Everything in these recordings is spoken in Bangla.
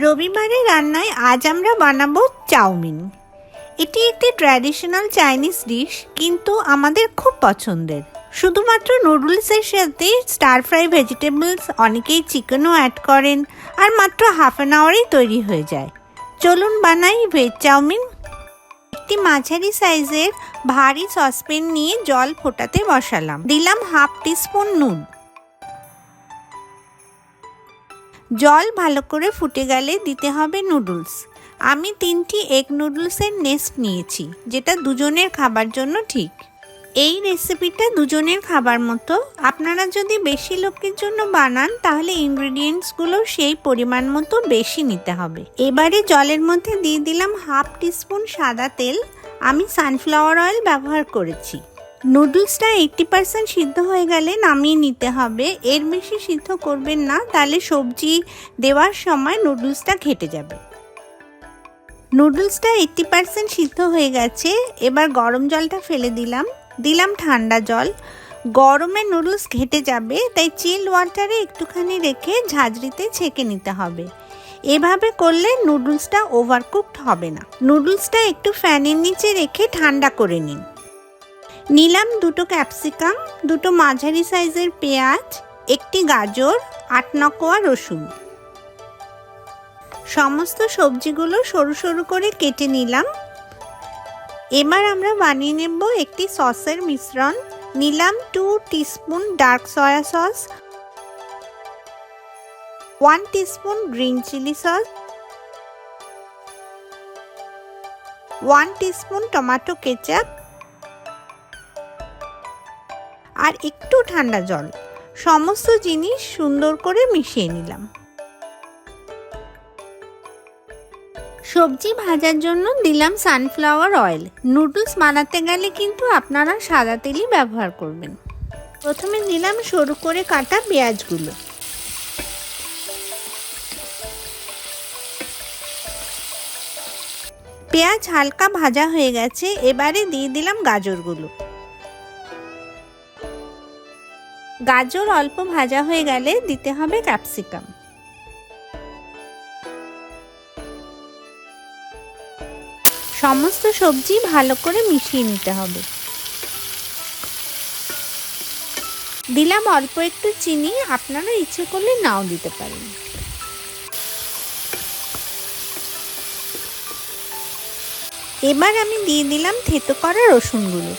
রবিবারের রান্নায় আজ আমরা বানাবো চাউমিন। এটি একটি ট্র্যাডিশনাল চাইনিজ ডিশ, কিন্তু আমাদের খুব পছন্দের। শুধুমাত্র নুডলসের সাথে স্টার ফ্রাই ভেজিটেবলস, অনেকেই চিকেনও অ্যাড করেন, আর মাত্র হাফ অ্যান আওয়ারেই তৈরি হয়ে যায়। চলুন বানাই ভেজ চাউমিন। একটি মাঝারি সাইজের ভারী সসপ্যান নিয়ে জল ফোটাতে বসালাম। দিলাম হাফ টিস্পুন নুন। জল ভালো করে ফুটে গেলে দিতে হবে নুডলস। আমি 3টি এগ নুডলসের নেস্ট নিয়েছি, যেটা দুজনের খাবার জন্য ঠিক। এই রেসিপিটা দুজনের খাবার মতো। আপনারা যদি বেশি লোকের জন্য বানান তাহলে ইনগ্রেডিয়েন্টসগুলো সেই পরিমাণ মতো বেশি নিতে হবে। এবারে জলের মধ্যে দিয়ে দিলাম হাফ টিস্পুন সাদা তেল। আমি সানফ্লাওয়ার অয়েল ব্যবহার করেছি। নুডলসটা 80% সিদ্ধ হয়ে গেলে নামিয়ে নিতে হবে। এর বেশি সিদ্ধ করবেন না, তাহলে সবজি দেওয়ার সময় নুডলসটা ঘেটে যাবে। নুডলসটা 80% সিদ্ধ হয়ে গেছে। এবার গরম জলটা ফেলে দিলাম ঠান্ডা জল। গরমে নুডলস ঘেটে যাবে, তাই চিল ওয়াটারে একটুখানি রেখে ঝাঁঝরিতে ছেঁকে নিতে হবে। এভাবে করলে নুডলসটা ওভারকুকড হবে না। নুডলসটা একটু ফ্যানের নিচে রেখে ঠান্ডা করে নিলাম 2টো ক্যাপসিকাম, 2টো মাঝারি সাইজের পেঁয়াজ, 1টি গাজর, 8-9 কোয়া রসুন। সমস্ত সবজিগুলো সরু সরু করে কেটে নিলাম। এবার আমরা বানিয়ে নেব একটি সসের মিশ্রণ। নিলাম 2 teaspoon dark soya sauce, 1 teaspoon green chilli sauce, 1 teaspoon tomato ketchup, আর একটু ঠান্ডা জল। সমস্ত জিনিস সুন্দর করে মিশিয়ে নিলাম। সবজি ভাজার জন্য দিলাম সানফ্লাওয়ার অয়েল। নুডলস বানাতে গেলে কিন্তু আপনারা সাদা তেলই ব্যবহার করবেন। প্রথমে দিলাম সরু করে কাটা পেঁয়াজগুলো। পেঁয়াজ হালকা ভাজা হয়ে গেছে। এবারে দিয়ে দিলাম গাজরগুলো। গাজর অল্প ভাজা হয়ে গেলে দিতে হবে ক্যাপসিকাম। সমস্ত সবজি ভালো করে মিশিয়ে নিতে হবে। দিলাম অল্প একটু চিনি, আপনারা ইচ্ছে করলে নাও দিতে পারেন। এবার আমি দিয়ে দিলাম থেতো করা রসুনগুলো।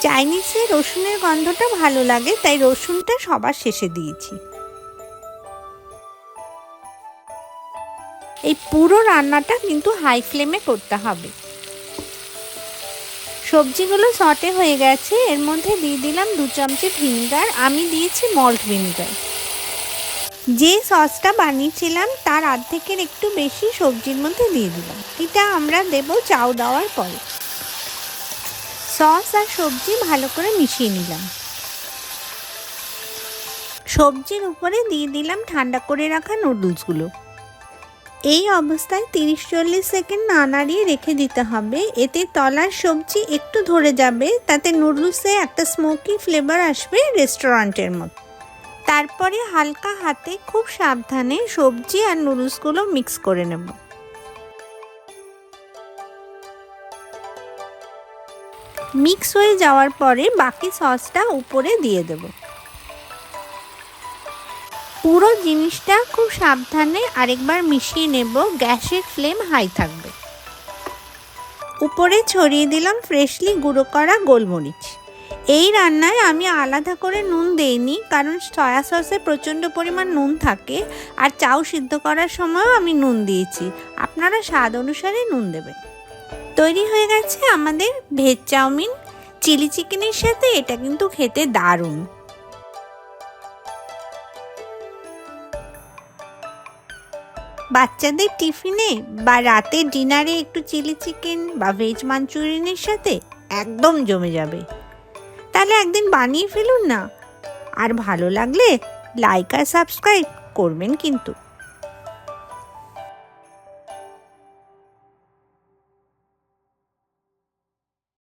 চাইনিজে রসুনের গন্ধটা ভালো লাগে, তাই রসুনটা সবার শেষে দিয়েছি। এই পুরো রান্নাটা কিন্তু হাই ফ্লেমে করতে হবে। সবজিগুলো সটে হয়ে গেছে। এর মধ্যে দিয়ে দিলাম 2 চামচে ভিনিগার। আমি দিয়েছি মল্ট ভিনিগার। যে সসটা বানিয়েছিলাম তার অর্ধেকের একটু বেশি সবজির মধ্যে দিয়ে দিলাম। এটা আমরা দেব চাউ দেওয়ার পরে। সস আর সবজি ভালো করে মিশিয়ে নিলাম। সবজির উপরে দিয়ে দিলাম ঠান্ডা করে রাখা নুডলসগুলো। এই অবস্থায় 30-40 সেকেন্ড না নাড়িয়ে রেখে দিতে হবে। এতে তলার সবজি একটু ধরে যাবে, তাতে নুডলসে একটা স্মোকি ফ্লেভার আসবে রেস্টুরেন্টের মতো। তারপরে হালকা হাতে খুব সাবধানে সবজি আর নুডলসগুলো মিক্স করে নেব। মিক্স হয়ে যাওয়ার পরে বাকি সসটা উপরে দিয়ে দেব। পুরো জিনিসটা খুব সাবধানে আরেকবার মিশিয়ে নেব। গ্যাসের ফ্লেম হাই থাকবে। উপরে ছড়িয়ে দিলাম ফ্রেশলি গুঁড়ো করা গোলমরিচ। এই রান্নায় আমি আলাদা করে নুন দেইনি, কারণ সয়া সসে প্রচণ্ড পরিমাণ নুন থাকে, আর চাউ সিদ্ধ করার সময়ও আমি নুন দিয়েছি। আপনারা স্বাদ অনুসারে নুন দেবেন। তৈরি হয়ে গেছে আমাদের ভেজ চাউমিন। চিলি চিকেনের সাথে এটা কিন্তু খেতে দারুণ। বাচ্চাদের টিফিনে বা রাতের ডিনারে একটু চিলি চিকেন বা ভেজ মাঞ্চুরিয়ানের সাথে একদম জমে যাবে। তাহলে একদিন বানিয়ে ফেলুন না। আর ভালো লাগলে লাইক আর সাবস্ক্রাইব করবেন কিন্তু।